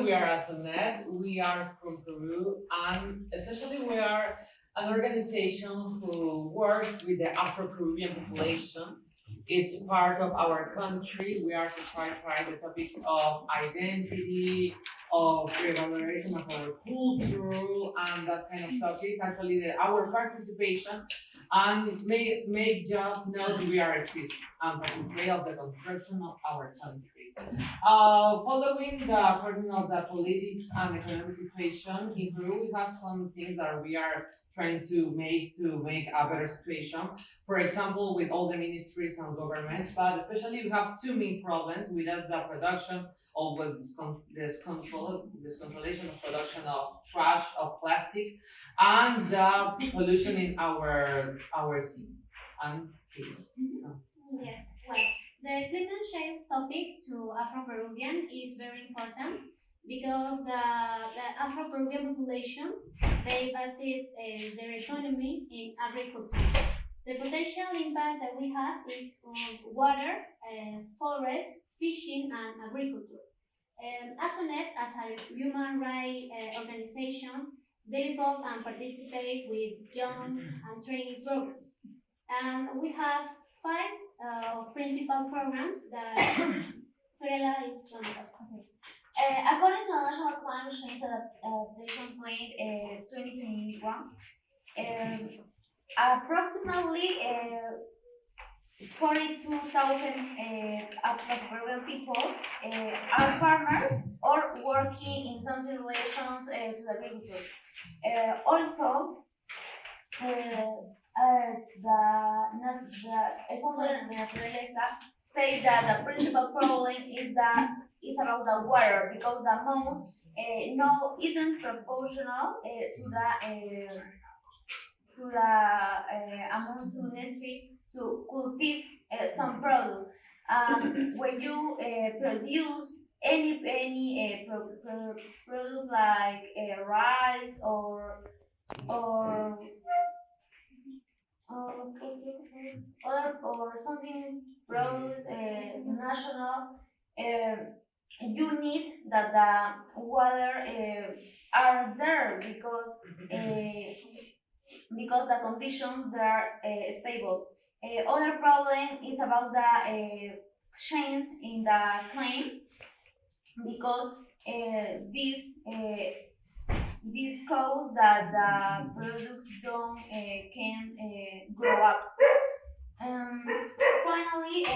we are ASANET. We are from Peru, and especially we are an organization who works with the Afro-Peruvian population. It's part of our country. We are to try the topics of identity, of revalorization of our culture, and that kind of topics. Actually, our participation and may just know that we are exist and participate of the construction of our country. Following the according of the politics and economic situation in Peru, we have some things that we are trying to make a better situation. For example, with all the ministries and governments, but especially we have two main problems with that, the production of this controlation of production of trash of plastic and the pollution in our seas and Yes, well, the climate change topic to Afro-Peruvian is very important because the Afro-Peruvian population, they base their economy in agriculture. The potential impact that we have is on water, forest, fishing, and agriculture. ASONET, as a human rights organization, they involve and participate with young and training programs. And we have five principal programs that Fiorella is on top. According to the National Climate Change Adaptation Plan 2021, approximately 42,000 Peruvian people are farmers or working in something relations to the agriculture. Also, the founder of the naturaleza says that the principal problem is that it's about the water because the amount no isn't proportional to the amount to necessary to cultivate some product. When you produce any product like rice or or something produce national, you need that the water are there because the conditions they are stable. Other problem is about the change in the claim because this cause that the products don't can grow up. Finally, in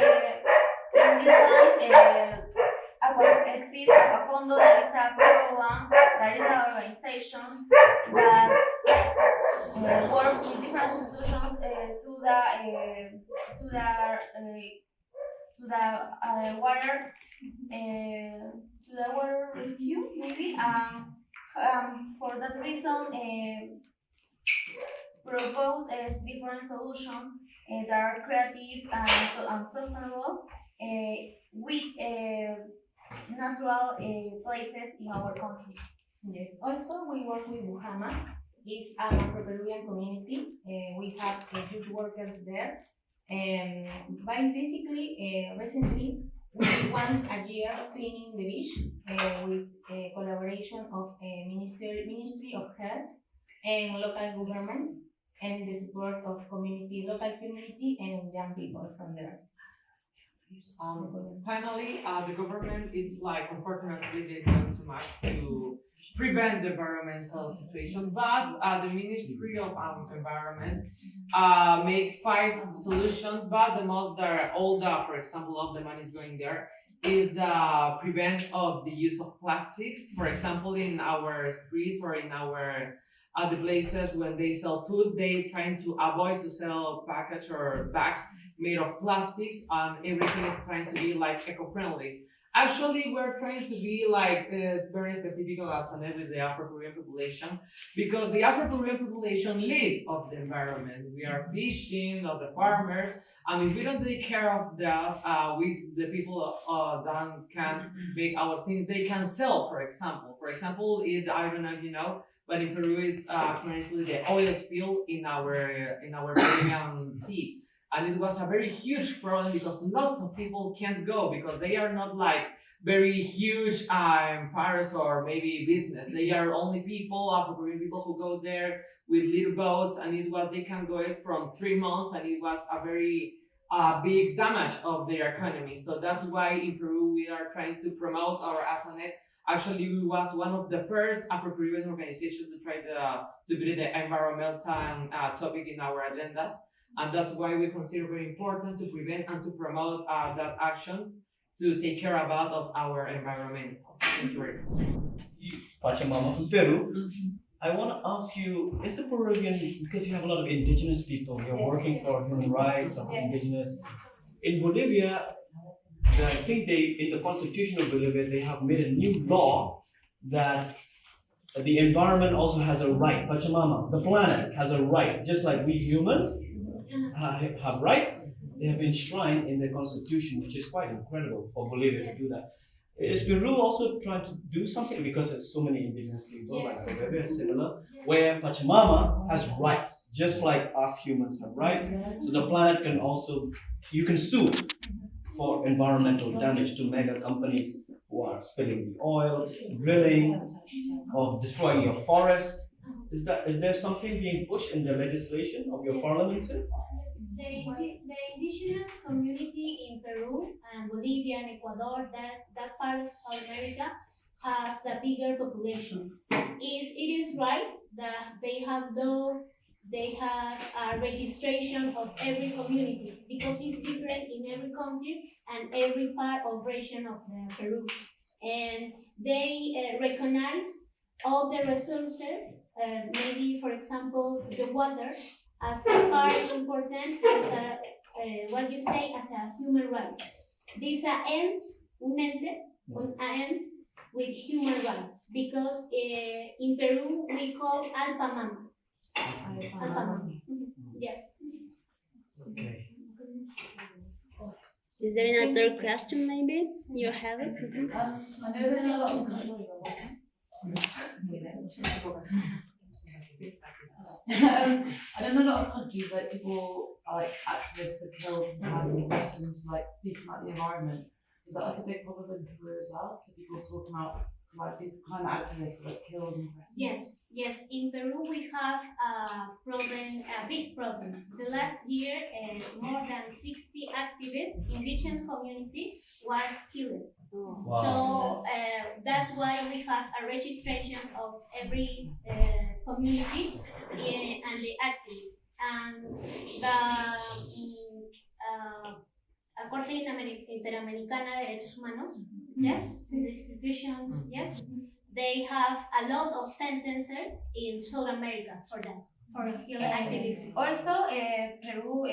this line, exists a fondo that is a program that is an organization that work in different institutions to the water to the water rescue maybe. For that reason, propose different solutions that are creative and sustainable with natural places in our country. Yes. Also, we work with Buhama. It's an Afro-Peruvian community. We have youth workers there. Basically, recently, we once a year cleaning the beach with collaboration of Ministry of Health and local government and the support of local community and young people from there. Finally, the government is like unfortunately they don't too much to prevent the environmental situation, but the Ministry of Environment make five solutions, but the most that all the, for example, of the money is going there is the prevent of the use of plastics. For example, in our streets or in our other places when they sell food, they trying to avoid to sell package or bags made of plastic, and everything is trying to be like eco-friendly. Actually, we're trying to be like very specific as an with the Afro-Korean population because the Afro-Korean population live of the environment. We are fishing of the farmers, and if we don't take care of that, we the people that can make our things. They can sell, for example. For example, I don't know if you know, but in Peru, it's currently the oil spill in our Peruvian sea, and it was a very huge problem because lots of people can't go because they are not like very huge empires or maybe business. They are only people, Afro-Peruvian people who go there with little boats, and it was they can go it from 3 months, and it was a very big damage of their economy. So that's why in Peru we are trying to promote our ASONET. Actually, we was one of the first Afro-Peruvian organizations to try to bring the environmental topic in our agendas, and that's why we consider very important to prevent and to promote that actions to take care about of our environment. Thank you very much. Pachamama from Peru. I want to ask you, is the Peruvian, because you have a lot of indigenous people, you're working for human rights of indigenous. In Bolivia, I think in the constitution of Bolivia, they have made a new law that the environment also has a right. Pachamama, the planet has a right, just like we humans have rights. They have enshrined in the constitution, which is quite incredible for Bolivia to do that. Is Peru also trying to do something, because there's so many indigenous people like Bolivia, similar, where Pachamama has rights, just like us humans have rights. So the planet can also, you can sue for environmental damage to mega companies who are spilling the oil, drilling, or destroying your forests. Is there something being pushed in the legislation of your parliament too? The indigenous community in Peru and Bolivia and Ecuador, that part of South America, have the bigger population. It is right that they have law, they have a registration of every community, because it's different in every country and every part of region of Peru. And they recognize all the resources, maybe for example the water, as a part important as a what you say as a human right. This ends un end with human right, because in Peru we call alpamama. Alpamama. Yes. Okay. Is there another question maybe? You have it? I know there's a lot of I know in a lot of countries, like people are like activists are killed sometimes and threatened to like speaking about the environment. Is that like a big problem in Peru as well? So people talking about like people climate activists are like killed and threatened. Yes. In Peru we have a big problem. The last year, more than 60 activists, indigenous community, was killed. Wow. So that's why we have a registration of every community and the activists. And the Corte Interamericana de Derechos Humanos, yes, the institution, yes, they have a lot of sentences in South America for that, for killing activists. Also, Peru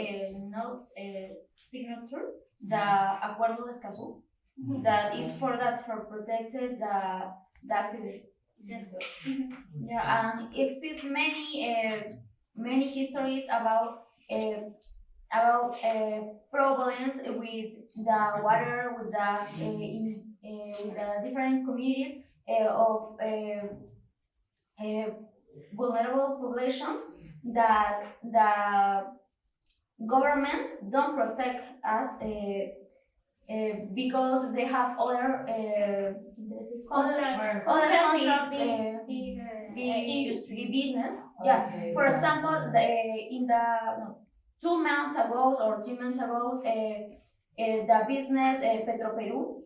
not signature the Acuerdo de Escazú, that is for protected the activists. Yes. Yeah, and exists many histories about problems with the water, with the different communities of vulnerable populations that the government don't protect us because they have other contracts, big business. Yeah. Okay. For example, in the 2 months ago or 3 months ago, the business Petro Peru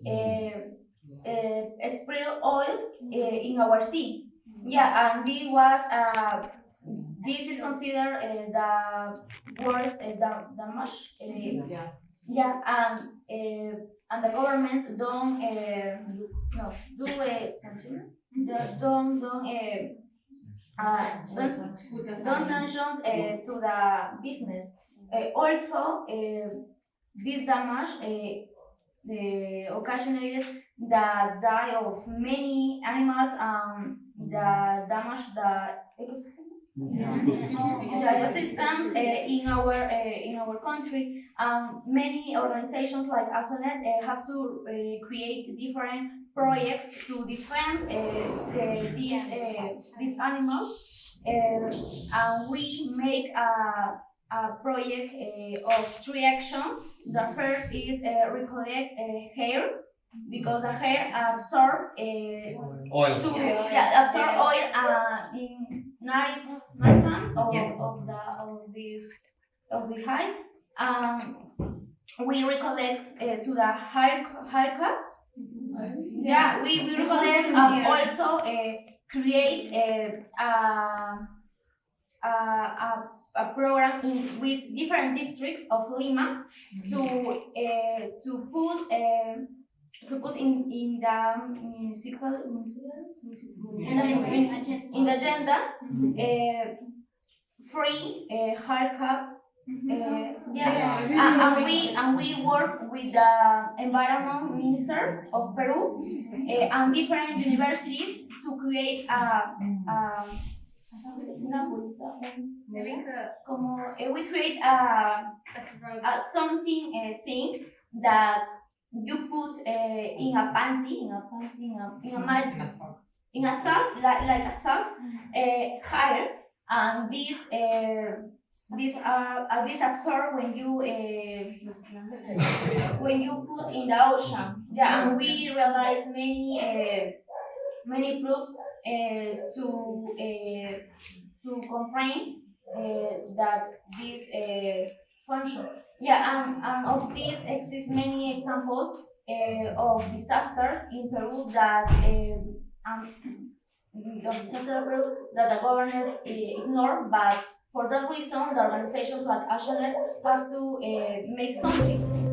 spilled oil in our sea. Yeah, and this is considered the worst damage. Yeah. Yeah, and the government don't do censure. Don't sanctions to the business. Also, this damage occasioned the die of many animals and the damage the ecosystem. The ecosystems in our country. Many organizations like ASONET have to create different projects to defend these animals, and we make a project of 3 actions. The first is recollect hair because the hair absorb Oil. absorb oil in night times of the hair. We recollect to the haircuts. Yeah, we recollect also create a program with different districts of Lima to put in the municipal in the agenda free haircut. And we work with the environment minister of Peru and different universities to create we create something thing that you put in a panty, in a sock, like a sock, hair, and this absorb when you put in the ocean. Yeah, and we realize many proofs to complain that this function. Yeah, and of this exist many examples of disasters in Peru that the government ignored, but for that reason, the organizations like Ashland have to make something.